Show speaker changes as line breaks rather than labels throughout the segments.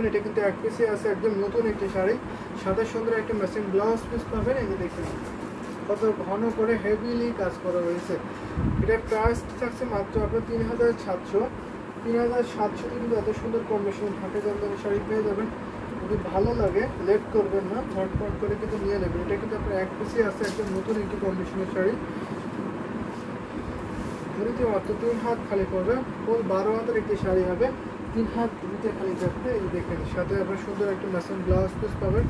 এটা কিন্তু এক পিসে আছে, একদম নতুন একটি শাড়ি, সাদা সুন্দর একটা ম্যাচিং ব্লাউজ পিস পাবেন। এই যে দেখুন কত ঘন করে হেভিলি কাজ করা রয়েছে। এটার প্রাইস থাকছে মাত্র আপনার 3700। 3700 কিন্তু এত সুন্দর কম্বিনেশন ঢাকা জামদানি শাড়ি পেয়ে যাবেন। যদি ভালো লাগে লেট করবেন না, ঝটপট করে কিন্তু নিয়ে নেবেন। এটা কিন্তু আপনার এক পিসে আছে, একদম নতুন একটি কম্বিনেশনের শাড়ি। ঘুরিতে মাত্র 3 হাত খালি পড়বে, ফুল 12 হাতের একটি শাড়ি হবে, 3 হাত ঘুরিতে খালি থাকবে। এই দেখেন সাথে আপনার সুন্দর একটা ম্যাচিং ব্লাউজ পিস পাবেন।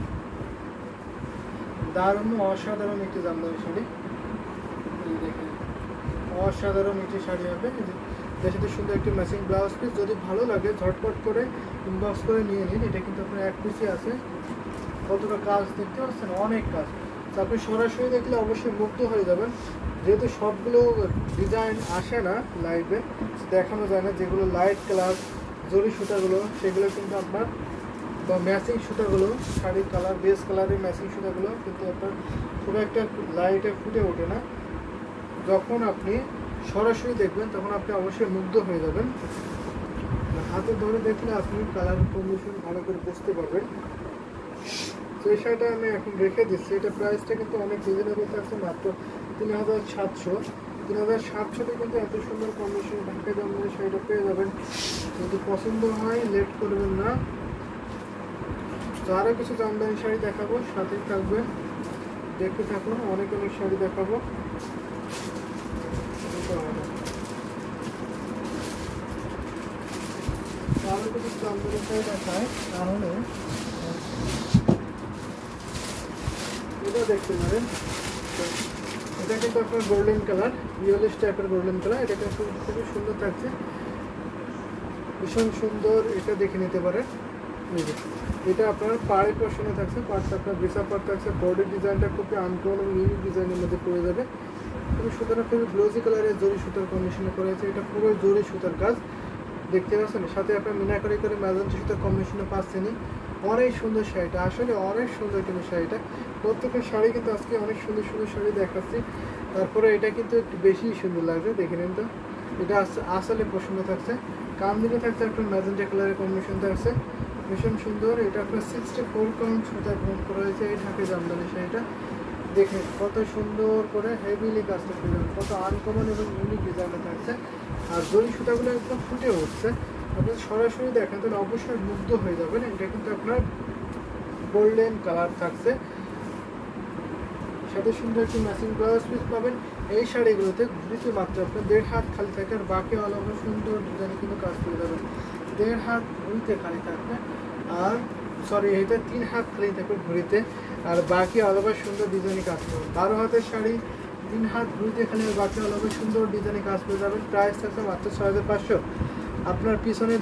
দারুণ অসাধারণ একটি জামদানি শাড়ি। এই দেখেন অসাধারণ একটি শাড়ি হবে, এর সাথে সুন্দর একটি ম্যাচিং ব্লাউজ পিস। যদি ভালো লাগে ঝটপট করে ইনবক্স করে নিয়ে নিন। এটা কিন্তু আপনার এক পিসে আছে। কতটা কাজ দেখতে পাচ্ছেন, অনেক কাজ। তো আপনি সরাসরি দেখলে অবশ্যই মুগ্ধ হয়ে যাবেন। যেহেতু সবগুলো ডিজাইন আসে না লাইভে, দেখানো যায় না, যেগুলো লাইট কালার জরি সুতাগুলো সেগুলো কিন্তু আপনার, বা ম্যাচিং সুতাগুলো শাড়ির কালার বেস কালারের ম্যাচিং সুতাগুলো কিন্তু আপনার খুব একটা লাইটে ফুটে ওঠে না। যখন আপনি সরাসরি দেখবেন তখন আপনি অবশ্যই মুগ্ধ হয়ে যাবেন। হাতে ধরে দেখলে আপনি কালার কম্বিনেশন ভালো করে বুঝতে পারবেন। তো এই শাড়িটা আমি এখন রেখে দিচ্ছি। এটা প্রাইসটা কিন্তু অনেক রিজনেবল থাকছে, মাত্র 3700। 3700 কিন্তু এত সুন্দর কম্বিনেশন ঢাকা জামদানি শাড়িটা পেয়ে যাবেন। যদি পছন্দ হয় লেট করবেন না। তো আরও কিছু জামদানি শাড়ি দেখাবো, সাথেই থাকবে, দেখতে থাকুন। অনেক অনেক শাড়ি দেখাবো। আরও কিছু জামদানি শাড়ি দেখায়, তাহলে এটা দেখতে পারেন। এটা কিন্তু আপনার গোল্ডেন কালার, ইয়েলোশ টাইপের গোল্ডেন কালার। এটা কিন্তু খুবই সুন্দর থাকছে, ভীষণ সুন্দর। এটা দেখে নিতে পারেন। এটা আপনার পাড়ে পোর্শনে থাকছে, পাড়টা আপনার বিছা পাড় থাকছে। বডির ডিজাইনটা খুবই আনকমন এবং ইউনিক ডিজাইনের মধ্যে পড়ে যাবে। খুবই সুন্দর, খুবই ব্লাউজি কালারের জরি সুতার কম্বিনেশনে করা হয়েছে। এটা পুরো জরি সুতার কাজ দেখতে পাচ্ছেন। সাথে আপনার মিনাকারি করে ম্যাজেন্টা সুতার কম্বিনেশনে পাচ্ছেনই। অনেক সুন্দর শাড়িটা, আসলে অনেক সুন্দর কিন্তু শাড়িটা। প্রত্যেকটা শাড়ি কিন্তু আজকে অনেক সুন্দর সুন্দর শাড়ি দেখাচ্ছি। তারপরে এটা কিন্তু একটু বেশি সুন্দর লাগছে, দেখে নিন তো। এটা আসলে পছন্দ থাকছে, কান দিকে থাকছে আপনার ম্যাজেন্টা কালারের কম্বিনেশন থাকছে, ভীষণ সুন্দর। এটা আপনার 64 কাউন্ট সুতার গ্রহণ করা হয়েছে এই ঢাকা জামদানি শাড়িটা। দেখেন কত সুন্দর করে হেভিলি কাজটা করে, কত আনকমন এবং ইউনিক ডিজাইনে থাকছে। আর জরি সুতাগুলো একদম ফুটে উঠছে। আপনি সরাসরি দেখেন তাহলে অবশ্যই মুগ্ধ হয়ে যাবেন। এটা কিন্তু আপনার গোল্ডেন কালার থাকছে, সাথে সুন্দর একটি ম্যাচিং ব্লাউজ পিস পাবেন। এই শাড়িগুলোতে ঘুরিতে মাত্র আপনার 1.5 হাত খালি থাকে, আর বাকি অল ওভার সুন্দর ডিজাইনে কিন্তু কাজ করে যাবেন। 1.5 হাত ঘুরিতে খালি থাকবে, আর সরি এটা 3 হাত খালি থাকবে ঘুরিতে, আর বাকি অল ওভার সুন্দর ডিজাইনে কাজ করবে। 12 হাতের শাড়ি 3 হাত ঘুরিতে খালি, আর বাকি অল ওভার সুন্দর ডিজাইনে কাজ করে যাবেন। প্রাইস থাকছে মাত্র 6500। আপনার পিছনে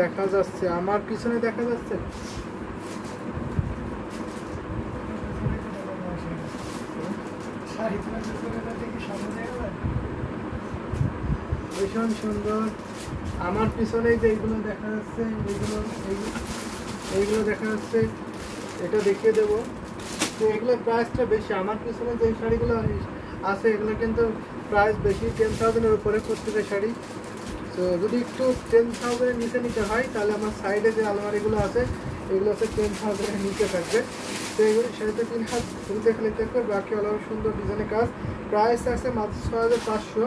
দেখা যাচ্ছে, আমার পিছনে দেখা যাচ্ছে ভীষণ সুন্দর। আমার পিছনে যে এইগুলো দেখা যাচ্ছে, এইগুলো দেখা যাচ্ছে, এটা দেখিয়ে দেবো। তো এগুলোর প্রাইসটা বেশি। আমার পিছনে যে শাড়িগুলো আছে এগুলো কিন্তু প্রাইস বেশি, 10,000-এর উপরে প্রত্যেকটা শাড়ি। তো যদি একটু 10,000-এর নিচে নিতে হয় তাহলে আমার সাইডে যে আলমারিগুলো আছে এগুলো হচ্ছে 10,000-এর নিচে থাকবে। তো এগুলো শাড়িতে 3 হাত ঘুরতে খালি থাকবে, বাকি হলো সুন্দর ডিজাইনের কাজ। প্রাইস আছে মাত্র 6500।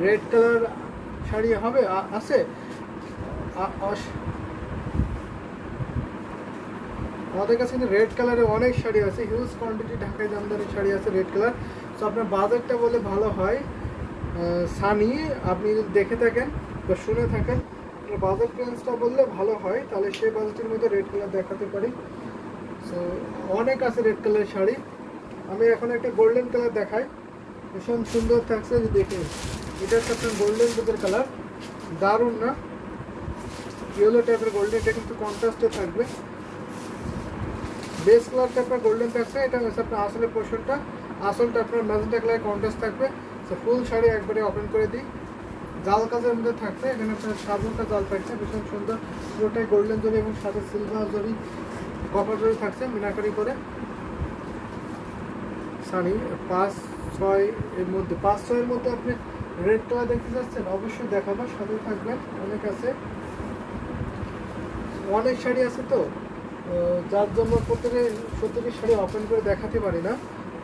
রেড কালার শাড়ি হবে আছে, আমাদের কাছে কিন্তু রেড কালারের অনেক শাড়ি আছে, হিউজ কোয়ান্টিটি ঢাকায় জামদানি শাড়ি আছে রেড কালার। তো আপনার বাজেটটা বলে ভালো হয় সানি, আপনি যদি দেখে থাকেন বা শুনে থাকেন, আপনার বাজেট রেঞ্জটা বললে ভালো হয়, তাহলে সেই বাজেটের মধ্যে রেড কালার দেখাতে পারি। সো অনেক আছে রেড কালারের শাড়ি। আমি এখন একটা গোল্ডেন কালার দেখাই, ভীষণ সুন্দর থাকছে। যে দেখুন এটা হচ্ছে আপনার গোল্ডেন দুধের কালার, দারুণ না? ইয়েলো টাইপের গোল্ডেন, এটা কিন্তু কন্ট্রাস্টে থাকবে। বেস কালারটা আপনার গোল্ডেন থাকছে, এটা হচ্ছে আপনার আসলের পোর্শনটা, আসলটা আপনার ম্যাজেন্টা কালার কন্ট্রাস্ট থাকবে। তো ফুল শাড়ি একবারে ওপেন করে দিই, জাল কাজের মধ্যে থাকবে। এখানে আপনার সাবুনটা জাল থাকছে, ভীষণ সুন্দর, পুরোটাই গোল্ডেন জরি এবং সাথে সিলভার জরি, কপার জরি থাকছে মিনাকারি করে। সানি 5-6 এর মধ্যে, 5-6 এর মধ্যে আপনি রেড কালার দেখতে যাচ্ছেন, অবশ্যই দেখাবো, সাথে থাকবেন। অনেক আছে, অনেক শাড়ি আছে তো, যার জন্য প্রত্যেকের শাড়ি ওপেন করে দেখাতে পারি না।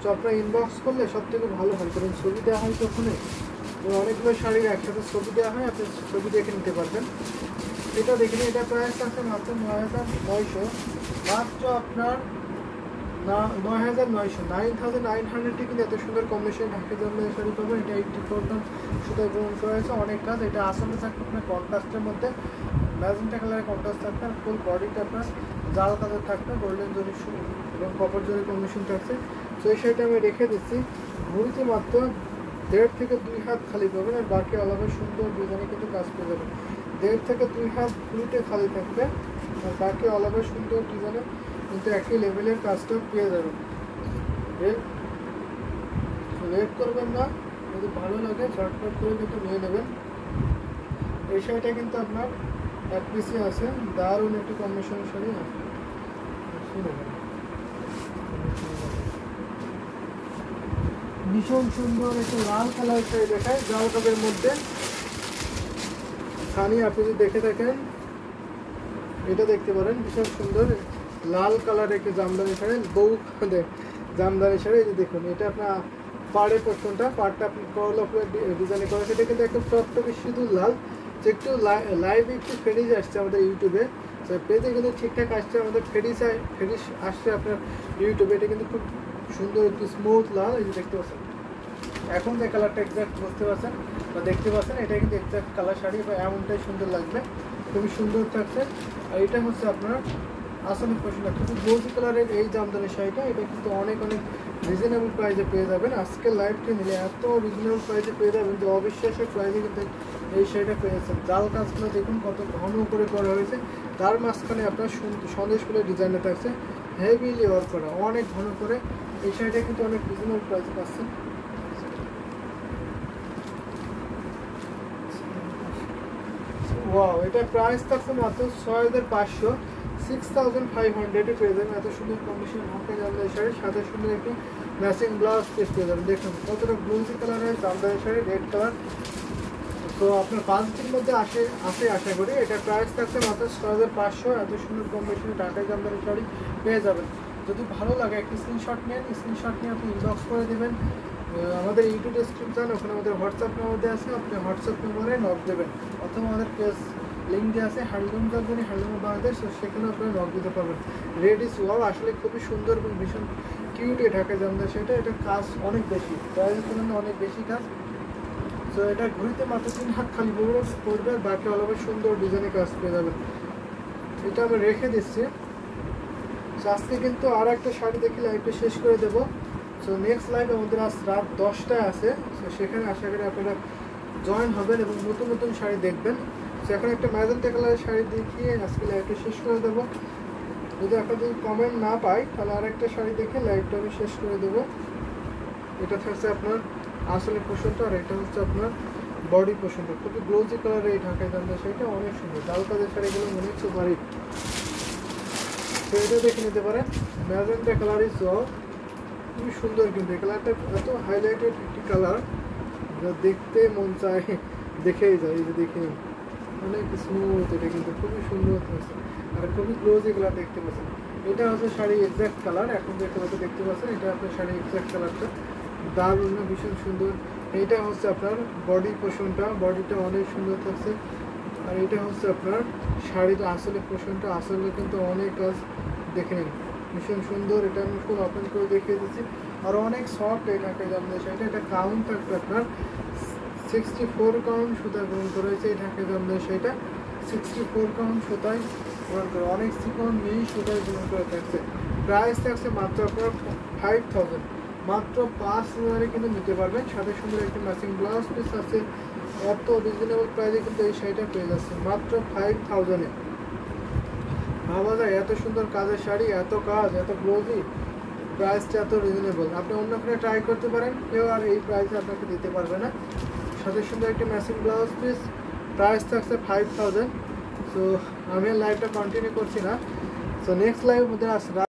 তো আপনারা ইনবক্স করলে সব থেকে ভালো হয়, কারণ ছবি দেওয়া হয় তখন অনেকগুলো শাড়ির একসাথে ছবি দেওয়া হয়, আপনি ছবি দেখে নিতে পারবেন। এটা দেখে নিন, এটা প্রাইস আছে মাত্র 9,900, মাত্র আপনার 9,900 কিন্তু এত সুন্দর কম্বিনেশন ঢাকা জামদানি শাড়ি পাবেন। এটা 84 সুতায় গ্রহণ করা হয়েছে, অনেক কাজ। এটা আসলে থাকবে আপনার কন্ট্রাস্টের মধ্যে, ম্যাজেন্টা কালারের কন্ট্রাস্ট থাকবে, আর ফুল বডিটা আপনার জাল কালার থাকবে, গোল্ডেন জরি এবং কপার জরি কম্বিনেশন থাকছে। তো এই শাড়িটা আমি রেখে দিচ্ছি। ঘুরিতে মাত্র 1.5 থেকে 2 হাত খালি পাবেন, আর বাকি আলাদা সুন্দর ডিজাইনে কিন্তু কাজ পেয়ে যাবেন। 1.5 থেকে 2 হাত ঘুরিতে খালি থাকবে, আর বাকি আলাদা সুন্দর ডিজাইনে কিন্তু একই লেভেলের কাজটা পেয়ে যাবেন। লেট করবেন না, যদি ভালো লাগে ঝটপট করে কিন্তু নিয়ে নেবেন। এই শাড়িটা কিন্তু আপনার এক পিসে আছে, দারুণ একটি কম্বিনেশনের শাড়ি আছে। ভীষণ সুন্দর একটা লাল কালার শাড়ি দেখায়, জাল কাপের মধ্যে। খানি আপনি যদি দেখে থাকেন, এটা দেখতে পারেন, ভীষণ সুন্দর লাল কালার একটি জামদানি শাড়ি, বউ জামদানি শাড়ি। এই যে দেখুন, এটা আপনার পাড়ের পোর্শনটা, পাড়টা আপনি করলা ফুলের ডিজাইন করা, সেটা কিন্তু একদম টপটপে সিঁদুর লাল। যে একটু লাইভে একটু ফেরিজ আসছে আমাদের ইউটিউবে, পেজে কিন্তু ঠিকঠাক আসছে, আমাদের ফেরিজ আসছে আপনার ইউটিউবে। এটা কিন্তু খুব সুন্দর একটু স্মুথ লাল, এই যে দেখতে পাচ্ছেন। এখন যে কালারটা এক্সাক্ট বুঝতে পারছেন বা দেখতে পাচ্ছেন, এটা কিন্তু এক্সাক্ট কালার শাড়ি বা এমনটাই সুন্দর লাগবে, খুবই সুন্দর থাকছে। আর এটা হচ্ছে আপনার আসলে পছন্দ, খুবই গোল্ড কালারের এই জামদানি শাড়িটা। এটা কিন্তু অনেক রিজনেবল প্রাইসে পেয়ে যাবেন। আজকের লাইভটি নিলে এত রিজনেবল প্রাইসে পেয়ে যাবেন যে অবিশ্বাসের প্রাইসে কিন্তু এই শাড়িটা পেয়েছেন। জাল কাজগুলো দেখুন কত ঘন করে করা হয়েছে, তার মাঝখানে আপনার সন্দেশ ফুলের ডিজাইনটা থাকছে, হেভিলি ওয়ার্ক করা, অনেক ঘন করে। এই শাড়িটা কিন্তু অনেক রিজনেবল প্রাইসে পাচ্ছেন। ওয়াও, এটা প্রাইস থাকছে মাত্র 6,500, 6,500 পেয়ে যাবেন। এত সুন্দর কম্বিনেশন ঢাকা জামদানি শাড়ির সাথে সুন্দর একটি ম্যাচিং ব্লাউজ পিস পেয়ে যাবেন। দেখুন কতটা ব্লুজি কালারের জামদানি শাড়ি, রেড কালার। তো আপনার বাজেটের মধ্যে আসে আশা করি। এটা প্রাইস থাকছে মাত্র 6,500, এত সুন্দর কম্বিনেশনে ঢাকা জামদানি শাড়ি পেয়ে যাবেন। যদি ভালো লাগে একটি স্ক্রিনশট নেন, স্ক্রিনশট নিয়ে আপনি ইনবক্স করে দেবেন আমাদের ইউটিউব ডেসক্রিপশন, ওখানে আমাদের হোয়াটসঅ্যাপ নাম্বার আছে, আপনি হোয়াটসঅ্যাপ নম্বরে নক দেবেন, অথবা আমাদের পেজ লিঙ্ক দেওয়া আছে হ্যান্ডলুম জামদানি, হ্যান্ডলুম বাংলাদেশ, সেখানে আপনারা নক দিতে পারবেন। রেড ইজ ওয়াও, আসলে খুবই সুন্দর এবং ভীষণ কিউট এই ঢাকা জামদানি শাড়িটা। এটা কাজ অনেক বেশি, প্রাইসের তুলনায় অনেক বেশি কাজ। তো এটা ঘুরিতে মাত্র 3 হাত খালি পড়বে, আর বাকি অল ওভার সুন্দর ডিজাইনে কাজ পেয়ে যাবেন। এটা আমি রেখে দিচ্ছি। তো আজকে কিন্তু আর একটা শাড়ি দেখে লাইভটা শেষ করে দেবো। সো নেক্সট লাইভ আমাদের আজ রাত 10টায় আছে, সো সেখানে আশা করি আপনারা জয়েন হবেন এবং নতুন নতুন শাড়ি দেখবেন। সো এখন একটা ম্যাজেন্টা কালারের শাড়ি দেখিয়ে আজকে লাইভটা শেষ করে দেবো। যদি আপনার যদি কমেন্ট না পাই, তাহলে আরেকটা শাড়ি দেখে লাইভটা আমি শেষ করে দেবো। এটা থাকছে আপনার আসলে পোষণটা, আর এটা হচ্ছে আপনার বডি পোষণটা। খুবই গ্লোজি কালারের এই ঢাকায় জামদানি শাড়িটা অনেক সুন্দর, ডাল কাজের শাড়িগুলো মনে হচ্ছে বাড়ি। তো এটা দেখে নিতে পারেন, ম্যাজেন্টা কালার ইজ খুবই সুন্দর। কিন্তু এই কালারটা এত হাইলাইটেড একটি কালার, যা দেখতে মন চায়, দেখেই যায়। এই যে দেখে অনেক স্মুথ, এটা কিন্তু খুবই সুন্দর হচ্ছে, আর খুবই ক্লোজি কালার দেখতে পাচ্ছেন। এটা হচ্ছে শাড়ি এক্সাক্ট কালার, এখন যে কালারটা দেখতে পাচ্ছেন এটা আপনার শাড়ি এক্সাক্ট কালারটা, দারুণ ভীষণ সুন্দর। এইটা হচ্ছে আপনার বডি পোষণটা, বডিটা অনেক সুন্দর থাকছে। আর এটা হচ্ছে আপনার শাড়ির আসলে পোষণটা, আসলে কিন্তু অনেক কাজ দেখে নিন, ভীষণ সুন্দর। এটা আমি ফুল ওপেন করে দেখিয়ে দিচ্ছি, আর অনেক সফট এই ঢাকায় জামদানি শাড়িটা। এটা কাউন্ট থাকবে আপনার 64 কাউন্ট সুতা গ্রহণ করা হয়েছে এই ঢাকায় জামদানি শাড়িটা, 64 কাউন্ট সুতায় গ্রহণ করে, অনেক চিকন মিহি সুতায় গ্রহণ করে থাকছে। প্রাইস থাকছে মাত্র আপনার 5,000, মাত্র 5,000 কিন্তু নিতে পারবেন। সাথে সুন্দর একটি ম্যাচিং ব্লাউজ পিস আছে। এত রিজনেবল প্রাইসে কিন্তু এই শাড়িটা পেয়ে যাচ্ছে মাত্র 5,000-এ। ভাবা যায় এত সুন্দর কাজের শাড়ি, এত কাজ, এত গ্লোজি, প্রাইসটা এত রিজনেবল। আপনি অন্যখানে ট্রাই করতে পারেন, কেউ আর এই প্রাইসে আপনাকে দিতে পারবে না। সাথে সুন্দর একটি ম্যাচিং ব্লাউজ পিস, প্রাইস থাকছে 5,000। সো আমি লাইভটা কন্টিনিউ করছি না। সো নেক্সট লাইভ মধ্যে আসরা